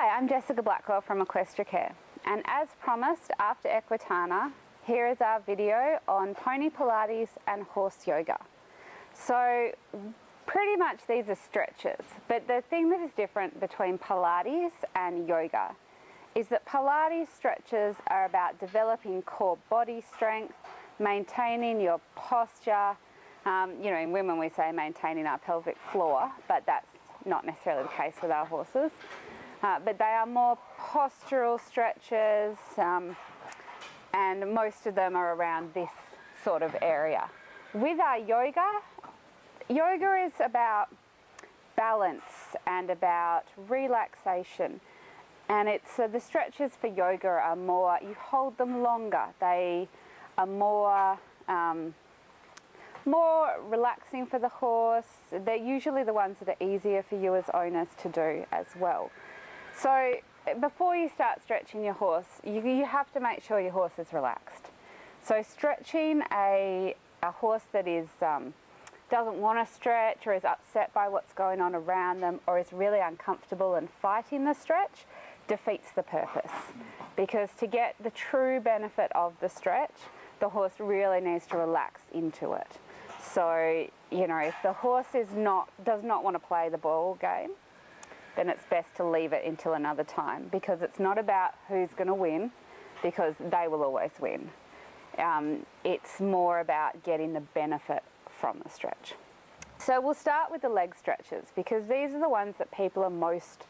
Hi, I'm Jessica Blackwell from Equitana, and as promised, after Equitana, here is our video on pony Pilates and horse yoga. So pretty much these are stretches, but the thing that is different between Pilates and yoga is that Pilates stretches are about developing core body strength, maintaining your posture. In women we say maintaining our pelvic floor, but that's not necessarily the case with our horses. But they are more postural stretches, and most of them are around this sort of area. With our yoga is about balance and about relaxation. And it's the stretches for yoga are more, you hold them longer. They are more relaxing for the horse. They're usually the ones that are easier for you as owners to do as well. So before you start stretching your horse, you have to make sure your horse is relaxed. So stretching a horse that is doesn't want to stretch, or is upset by what's going on around them, or is really uncomfortable and fighting the stretch, defeats the purpose. Because to get the true benefit of the stretch, the horse really needs to relax into it. So, if the horse does not want to play the ball game, then it's best to leave it until another time, because it's not about who's going to win, because they will always win. It's more about getting the benefit from the stretch. So we'll start with the leg stretches, because these are the ones that people are most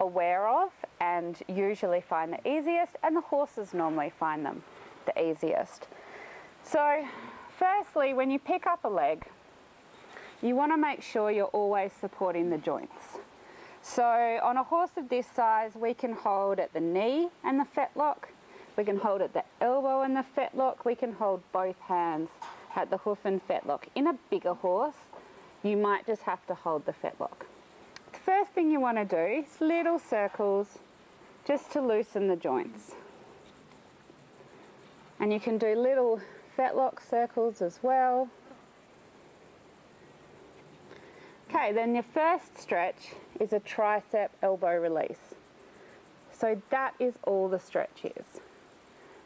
aware of and usually find the easiest, and the horses normally find them the easiest. So firstly, when you pick up a leg, you want to make sure you're always supporting the joints. So on a horse of this size, we can hold at the knee and the fetlock, we can hold at the elbow and the fetlock, we can hold both hands at the hoof and fetlock. In a bigger horse, you might just have to hold the fetlock. The first thing you want to do is little circles just to loosen the joints. And you can do little fetlock circles as well. Okay, then your first stretch is a tricep elbow release. So that is all the stretch is.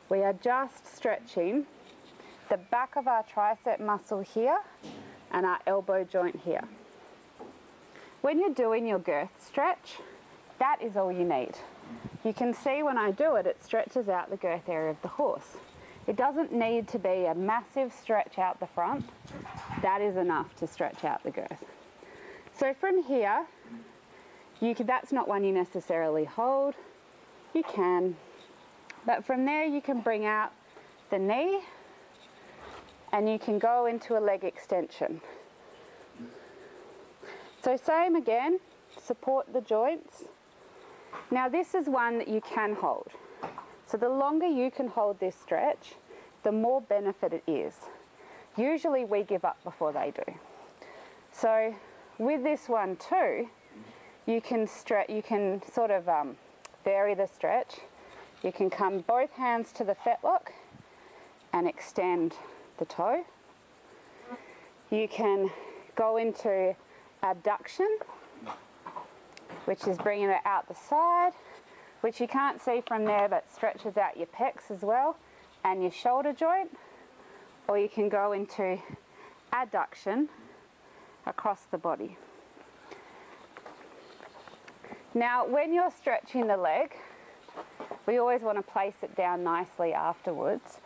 We are just stretching the back of our tricep muscle here and our elbow joint here. When you're doing your girth stretch, that is all you need. You can see when I do it, it stretches out the girth area of the horse. It doesn't need to be a massive stretch out the front. That is enough to stretch out the girth. So from here, that's not one you necessarily hold. You can, but from there you can bring out the knee and you can go into a leg extension. So same again, support the joints. Now this is one that you can hold. So the longer you can hold this stretch, the more benefit it is. Usually we give up before they do. So with this one too, you can sort of vary the stretch. You can come both hands to the fetlock and extend the toe. You can go into abduction, which is bringing it out the side, which you can't see from there, but stretches out your pecs as well and your shoulder joint. Or you can go into adduction across the body. Now, when you're stretching the leg, we always want to place it down nicely afterwards.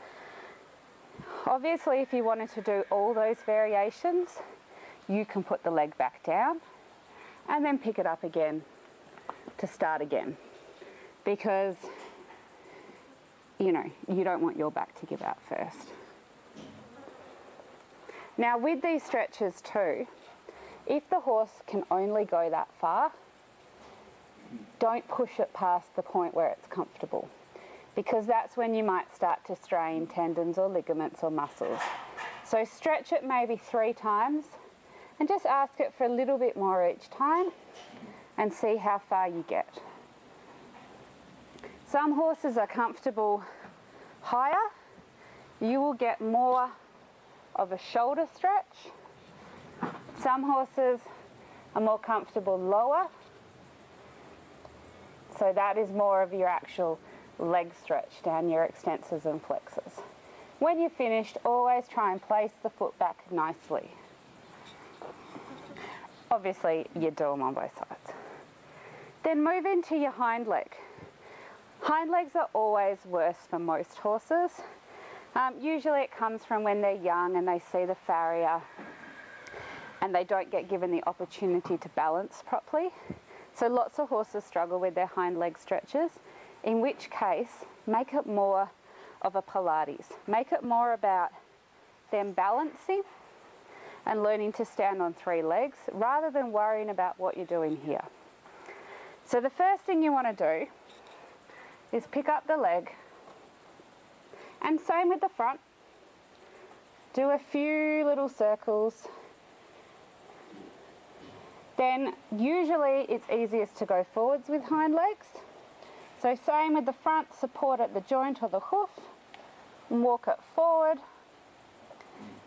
Obviously, if you wanted to do all those variations, you can put the leg back down and then pick it up again to start again, because you don't want your back to give out first. Now with these stretches too, if the horse can only go that far, don't push it past the point where it's comfortable, because that's when you might start to strain tendons or ligaments or muscles. So stretch it maybe 3 times and just ask it for a little bit more each time and see how far you get. Some horses are comfortable higher. You will get more of a shoulder stretch. Some horses are more comfortable lower. So that is more of your actual leg stretch down your extensors and flexors. When you're finished, always try and place the foot back nicely. Obviously, you do them on both sides. Then move into your hind leg. Hind legs are always worse for most horses. Usually it comes from when they're young and they see the farrier and they don't get given the opportunity to balance properly. So lots of horses struggle with their hind leg stretches, in which case make it more of a Pilates. Make it more about them balancing and learning to stand on 3 legs rather than worrying about what you're doing here. So the first thing you want to do is pick up the leg, and same with the front. Do a few little circles. Then usually it's easiest to go forwards with hind legs. So same with the front, support at the joint or the hoof, and walk it forward.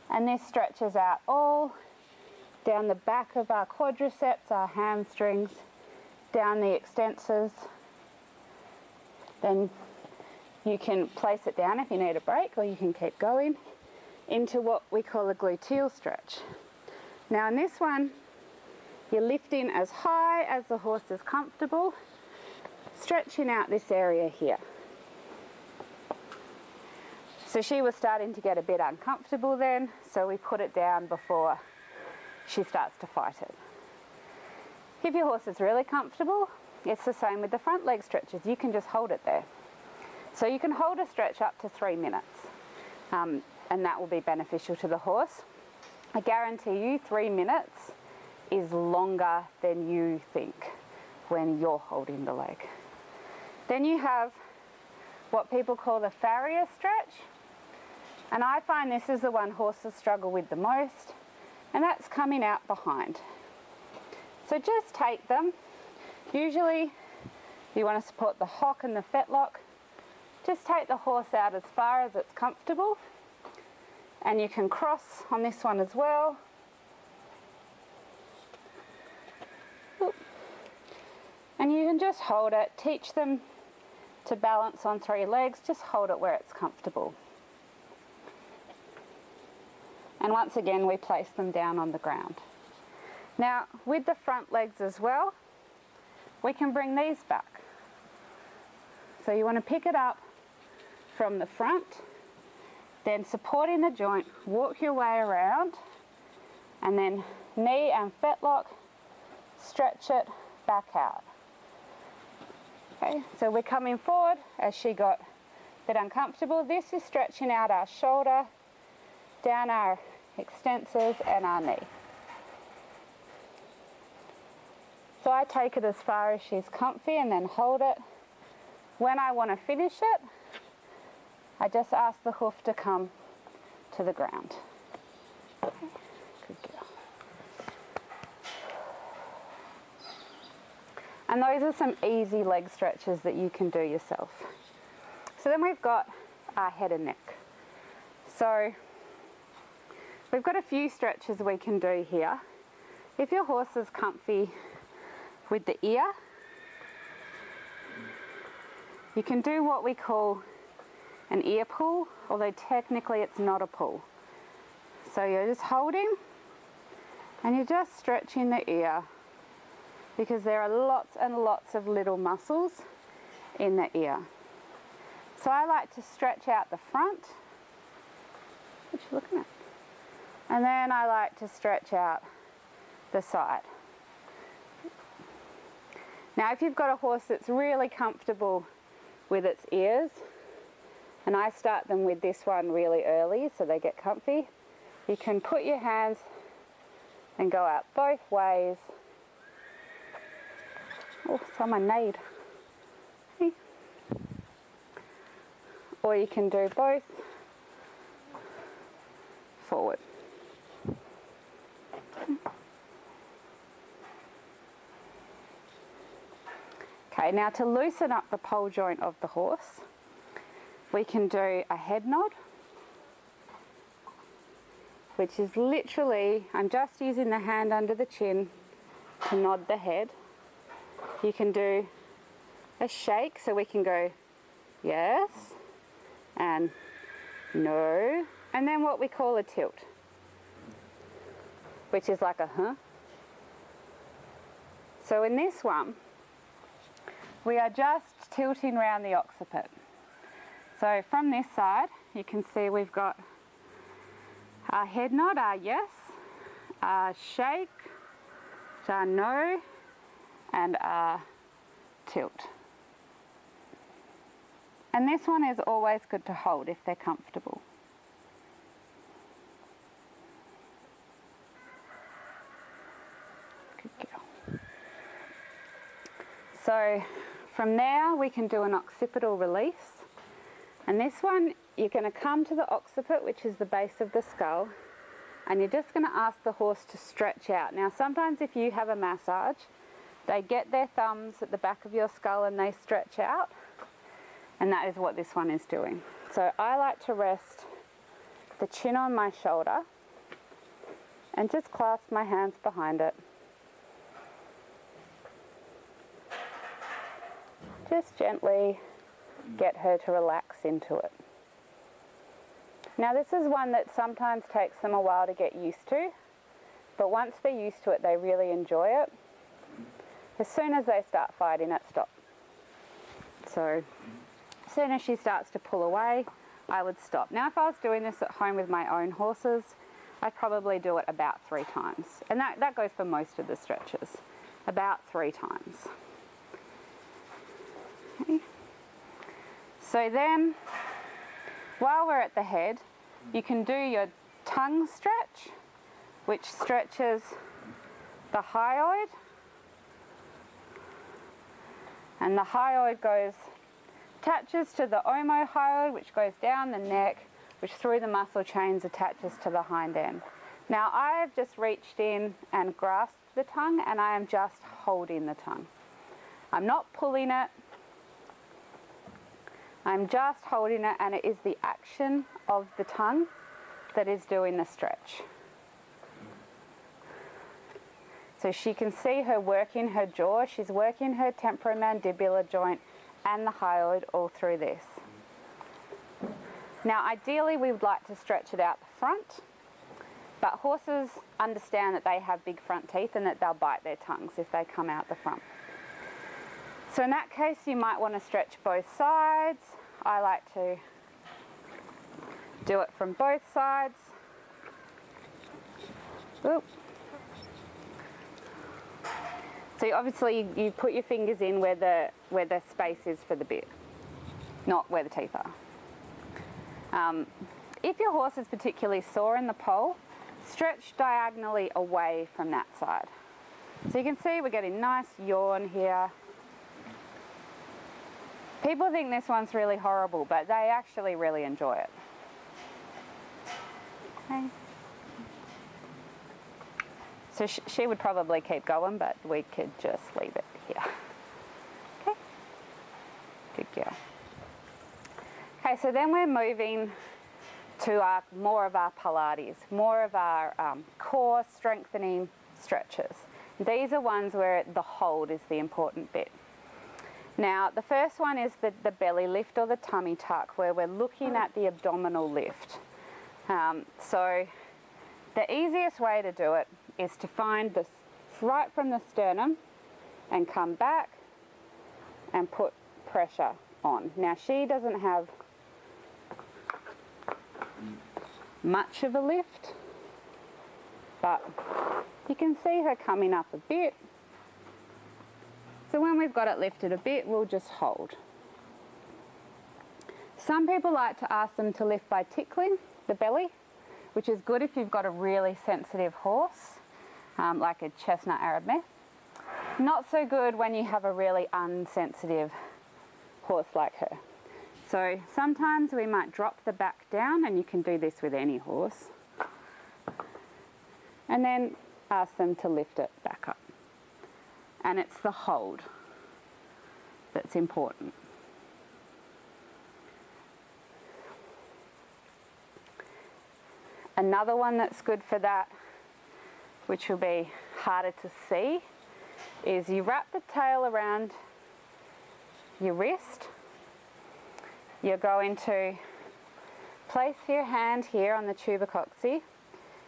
And this stretches out all down the back of our quadriceps, our hamstrings, down the extensors. Then you can place it down if you need a break, or you can keep going into what we call a gluteal stretch. Now in this one, you're lifting as high as the horse is comfortable, stretching out this area here. So she was starting to get a bit uncomfortable then, so we put it down before she starts to fight it. If your horse is really comfortable, it's the same with the front leg stretches. You can just hold it there. So you can hold a stretch up to 3 minutes, and that will be beneficial to the horse. I guarantee you 3 minutes is longer than you think when you're holding the leg. Then you have what people call the Farrier Stretch, and I find this is the one horses struggle with the most, and that's coming out behind. So just take them. Usually you want to support the hock and the fetlock. Just take the horse out as far as it's comfortable, and you can cross on this one as well. And you can just hold it. Teach them to balance on 3 legs. Just hold it where it's comfortable. And once again, we place them down on the ground. Now, with the front legs as well, we can bring these back. So you want to pick it up from the front, then supporting the joint, walk your way around, and then knee and fetlock, stretch it back out. Okay, so we're coming forward as she got a bit uncomfortable. This is stretching out our shoulder, down our extensors and our knee. So I take it as far as she's comfy and then hold it. When I want to finish it, I just ask the hoof to come to the ground. Okay, good girl. And those are some easy leg stretches that you can do yourself. So then we've got our head and neck. So we've got a few stretches we can do here. If your horse is comfy with the ear, you can do what we call an ear pull, although technically it's not a pull. So you're just holding and you're just stretching the ear, because there are lots and lots of little muscles in the ear. So I like to stretch out the front. What you looking at? And then I like to stretch out the side. Now if you've got a horse that's really comfortable with its ears, and I start them with this one really early so they get comfy, you can put your hands and go out both ways. Oh, someone neighed. Or you can do both forward. Okay, now to loosen up the pole joint of the horse, we can do a head nod, which is literally, I'm just using the hand under the chin to nod the head. You can do a shake, so we can go yes and no, and then what we call a tilt, which is like a huh. So in this one, we are just tilting around the occiput. So from this side, you can see we've got our head nod, our yes, our shake, our no, and our tilt. And this one is always good to hold if they're comfortable. Good girl. So from there we can do an occipital release. And this one, you're going to come to the occiput, which is the base of the skull, and you're just going to ask the horse to stretch out. Now sometimes if you have a massage, they get their thumbs at the back of your skull and they stretch out, and that is what this one is doing. So I like to rest the chin on my shoulder and just clasp my hands behind it. Just gently get her to relax into it. Now this is one that sometimes takes them a while to get used to, but once they're used to it, they really enjoy it. As soon as they start fighting it, stop. So as soon as she starts to pull away, I would stop. Now if I was doing this at home with my own horses, I'd probably do it about 3 times. And that goes for most of the stretches, about 3 times. Okay. So then, while we're at the head, you can do your tongue stretch, which stretches the hyoid. And the hyoid attaches to the omohyoid, which goes down the neck, which through the muscle chains attaches to the hind end. Now I have just reached in and grasped the tongue, and I am just holding the tongue. I'm not pulling it. I'm just holding it, and it is the action of the tongue that is doing the stretch. So she can see her working her jaw, she's working her temporomandibular joint and the hyoid all through this. Now ideally we would like to stretch it out the front, but horses understand that they have big front teeth and that they'll bite their tongues if they come out the front. So in that case you might want to stretch both sides. I like to do it from both sides. Oop. So obviously you put your fingers in where the space is for the bit, not where the teeth are. If your horse is particularly sore in the pole, stretch diagonally away from that side. So you can see we're getting nice yawn here. People think this one's really horrible, but they actually really enjoy it. Okay. So she would probably keep going, but we could just leave it here. Okay. Good girl. Okay, so then we're moving to more of our Pilates, more of our core strengthening stretches. These are ones where the hold is the important bit. Now, the first one is the belly lift or the tummy tuck, where we're looking at the abdominal lift. So the easiest way to do it is to find this right from the sternum and come back and put pressure on. Now, she doesn't have much of a lift, but you can see her coming up a bit. So when we've got it lifted a bit, we'll just hold. Some people like to ask them to lift by tickling the belly, which is good if you've got a really sensitive horse, like a chestnut Arab mare. Not so good when you have a really unsensitive horse like her. So sometimes we might drop the back down, and you can do this with any horse, and then ask them to lift it back up. And it's the hold that's important. Another one that's good for that, which will be harder to see, is you wrap the tail around your wrist. You're going to place your hand here on the tubercocci,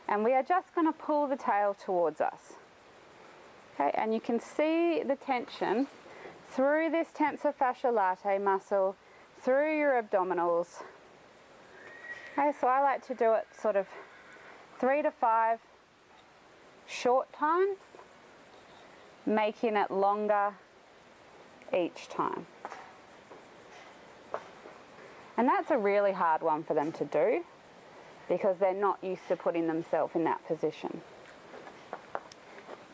and we are just going to pull the tail towards us. Okay, and you can see the tension through this tensor fasciae latae muscle, through your abdominals. Okay, so I like to do it sort of 3 to 5 short times, making it longer each time. And that's a really hard one for them to do because they're not used to putting themselves in that position.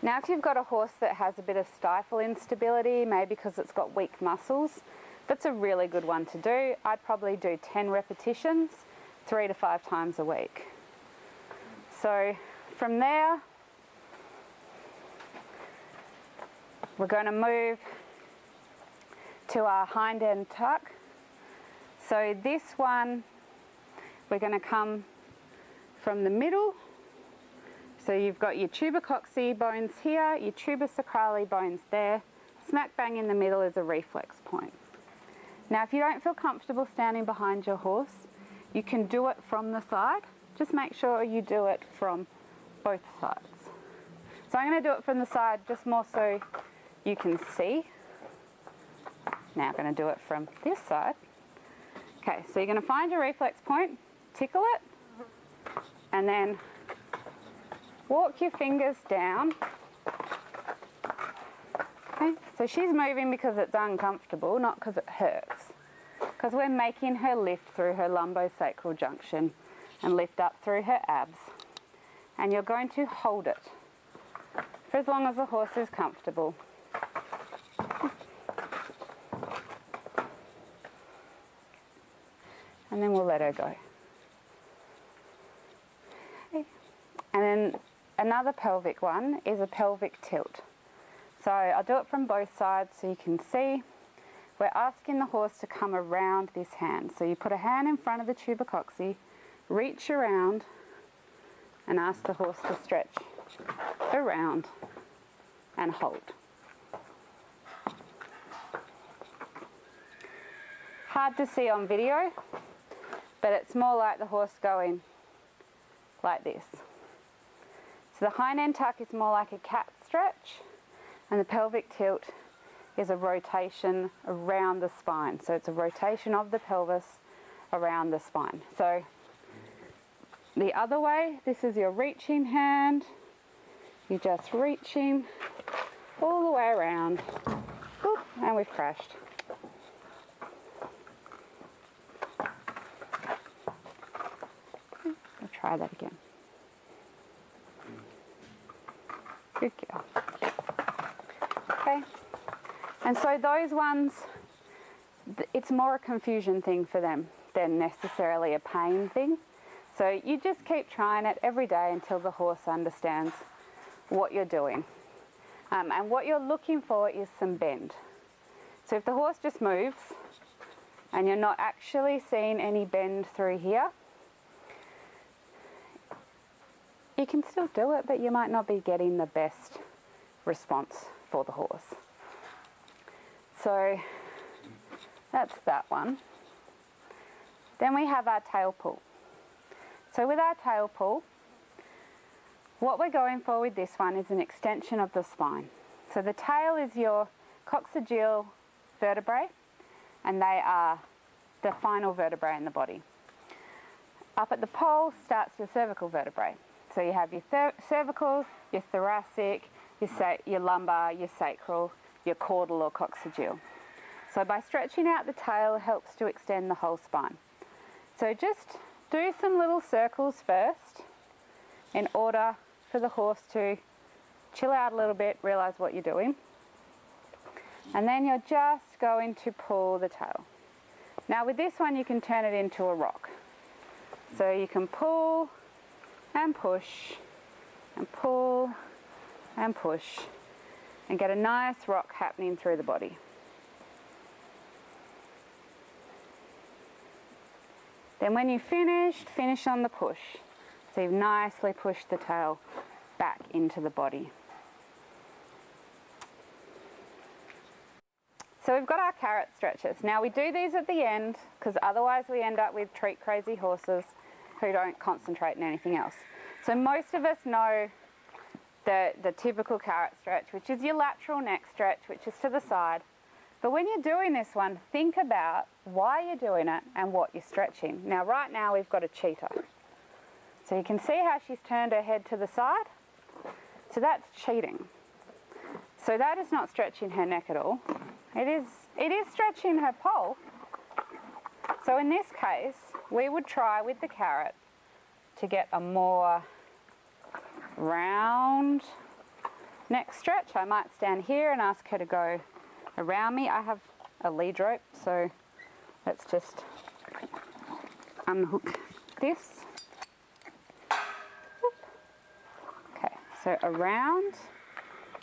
Now if you've got a horse that has a bit of stifle instability, maybe because it's got weak muscles, that's a really good one to do. I'd probably do 10 repetitions, 3 to 5 times a week. So from there, we're going to move to our hind end tuck. So this one, we're going to come from the middle. So you've got your tubercocci bones here, your tubersacrale bones there. Smack bang in the middle is a reflex point. Now if you don't feel comfortable standing behind your horse, you can do it from the side. Just make sure you do it from both sides. So I'm going to do it from the side just more so you can see. Now I'm going to do it from this side. Okay, so you're going to find your reflex point, tickle it, and then walk your fingers down. Okay, so she's moving because it's uncomfortable, not because it hurts. Because we're making her lift through her lumbosacral junction and lift up through her abs. And you're going to hold it for as long as the horse is comfortable. And then we'll let her go. Okay. And then another pelvic one is a pelvic tilt. So I'll do it from both sides so you can see. We're asking the horse to come around this hand. So you put a hand in front of the tubercocci, reach around, and ask the horse to stretch around and hold. Hard to see on video, but it's more like the horse going like this. So the hind end tuck is more like a cat stretch, and the pelvic tilt is a rotation around the spine. So it's a rotation of the pelvis around the spine. So the other way, this is your reaching hand. You're just reaching all the way around. Oop, and we've crashed. I'll try that again. Good girl. Okay. And so those ones, it's more a confusion thing for them than necessarily a pain thing. So you just keep trying it every day until the horse understands what you're doing. And what you're looking for is some bend. So if the horse just moves and you're not actually seeing any bend through here, you can still do it, but you might not be getting the best response for the horse. So that's that one. Then we have our tail pull. So with our tail pull, what we're going for with this one is an extension of the spine. So the tail is your coccygeal vertebrae, and they are the final vertebrae in the body. Up at the pole starts your cervical vertebrae. So you have your cervical, your thoracic, your lumbar, your sacral, your caudal or coccygeal. So by stretching out the tail, it helps to extend the whole spine. So just do some little circles first in order for the horse to chill out a little bit, realize what you're doing. And then you're just going to pull the tail. Now with this one, you can turn it into a rock. So you can pull and push and pull and push and get a nice rock happening through the body. Then when you've finished, finish on the push. So you've nicely pushed the tail back into the body. So we've got our carrot stretches. Now we do these at the end because otherwise we end up with treat crazy horses who don't concentrate on anything else. So most of us know the typical carrot stretch, which is your lateral neck stretch, which is to the side. But when you're doing this one, think about why you're doing it and what you're stretching. Now right now we've got a cheetah. So you can see how she's turned her head to the side. So that's cheating. So that is not stretching her neck at all. It is stretching her pole. So in this case, we would try with the carrot to get a more round neck stretch. I might stand here and ask her to go around me. I have a lead rope, so let's just unhook this. Okay, so around,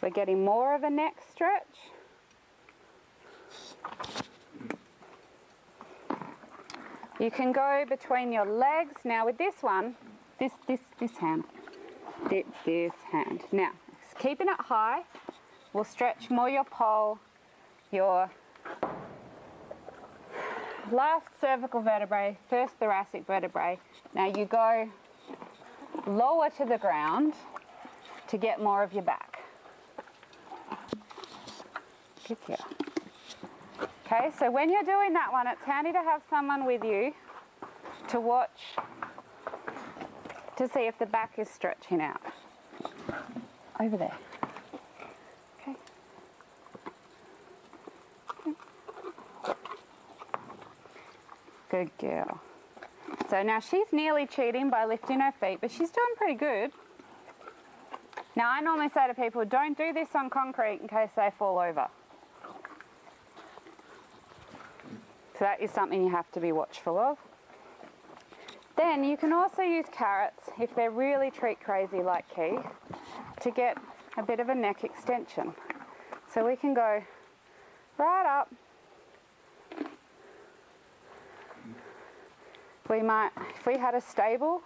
we're getting more of a neck stretch. You can go between your legs. Now with this one, this hand. Now, keeping it high will stretch more your pole, your last cervical vertebrae, first thoracic vertebrae. Now you go lower to the ground to get more of your back. Good girl. Okay, so when you're doing that one, it's handy to have someone with you to watch to see if the back is stretching out. Over there. Okay. Good girl. So now she's nearly cheating by lifting her feet, but she's doing pretty good. Now I normally say to people, don't do this on concrete in case they fall over. So that is something you have to be watchful of. Then you can also use carrots, if they're really treat crazy like Key, to get a bit of a neck extension. So we can go right up. We might, if we had a stable,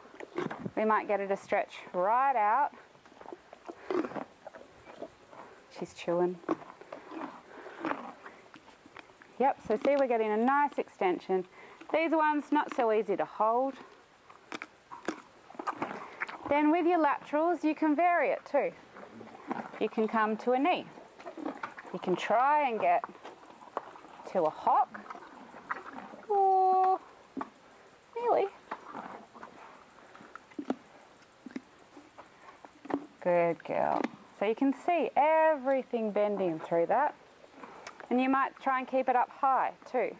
we might get her to stretch right out. She's chewing. Yep, so see, we're getting a nice extension. These ones, not so easy to hold. Then with your laterals, you can vary it too. You can come to a knee. You can try and get to a hock. Or nearly. Good girl. So you can see everything bending through that. And you might try and keep it up high too.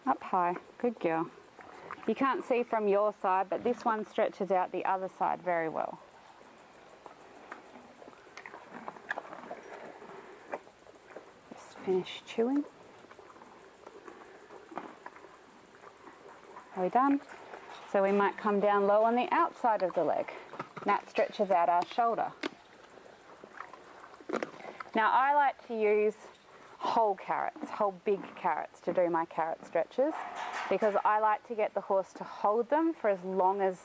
Up high, good girl. You can't see from your side, but this one stretches out the other side very well. Just finish chewing. Are we done? So we might come down low on the outside of the leg. That stretches out our shoulder. Now I like to use whole carrots, whole big carrots to do my carrot stretches because I like to get the horse to hold them for as long as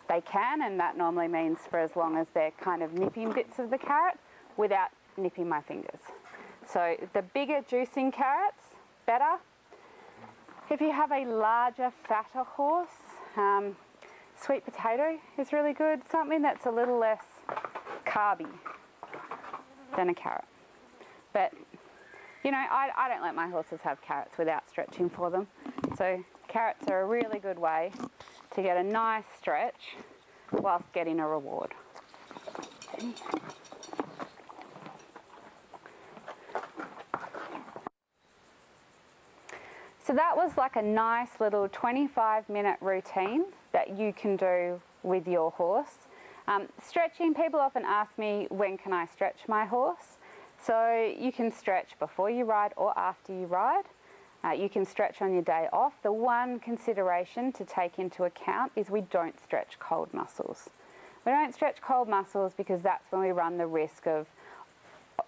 they can, and that normally means for as long as they're kind of nipping bits of the carrot without nipping my fingers. So the bigger juicing carrots, better. If you have a larger, fatter horse, sweet potato is really good, something that's a little less carby than a carrot. But, you know, I don't let my horses have carrots without stretching for them. So carrots are a really good way to get a nice stretch whilst getting a reward. Okay. So that was like a nice little 25-minute routine that you can do with your horse. Stretching, people often ask me, when can I stretch my horse? So you can stretch before you ride or after you ride. You can stretch on your day off. The one consideration to take into account is we don't stretch cold muscles. We don't stretch cold muscles because that's when we run the risk of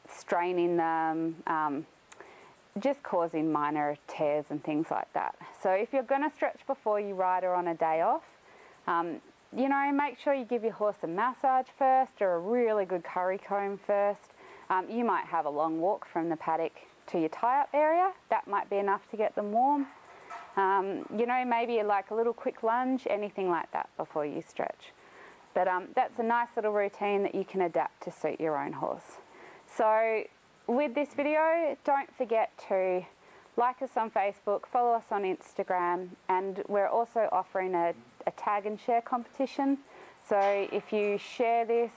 straining them, just causing minor tears and things like that. So if you're going to stretch before you ride or on a day off, you know, make sure you give your horse a massage first or a really good curry comb first. You might have a long walk from the paddock to your tie-up area. That might be enough to get them warm. You know, maybe like a little quick lunge, anything like that before you stretch. But that's a nice little routine that you can adapt to suit your own horse. So with this video, don't forget to like us on Facebook, follow us on Instagram, and we're also offering a tag and share competition. So if you share this,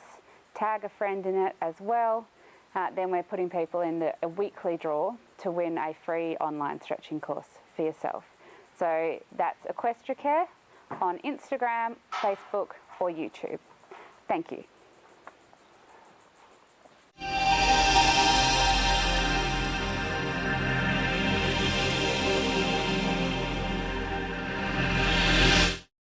tag a friend in it as well, then we're putting people in a weekly draw to win a free online stretching course for yourself. So that's Equestricare on Instagram, Facebook or YouTube. Thank you.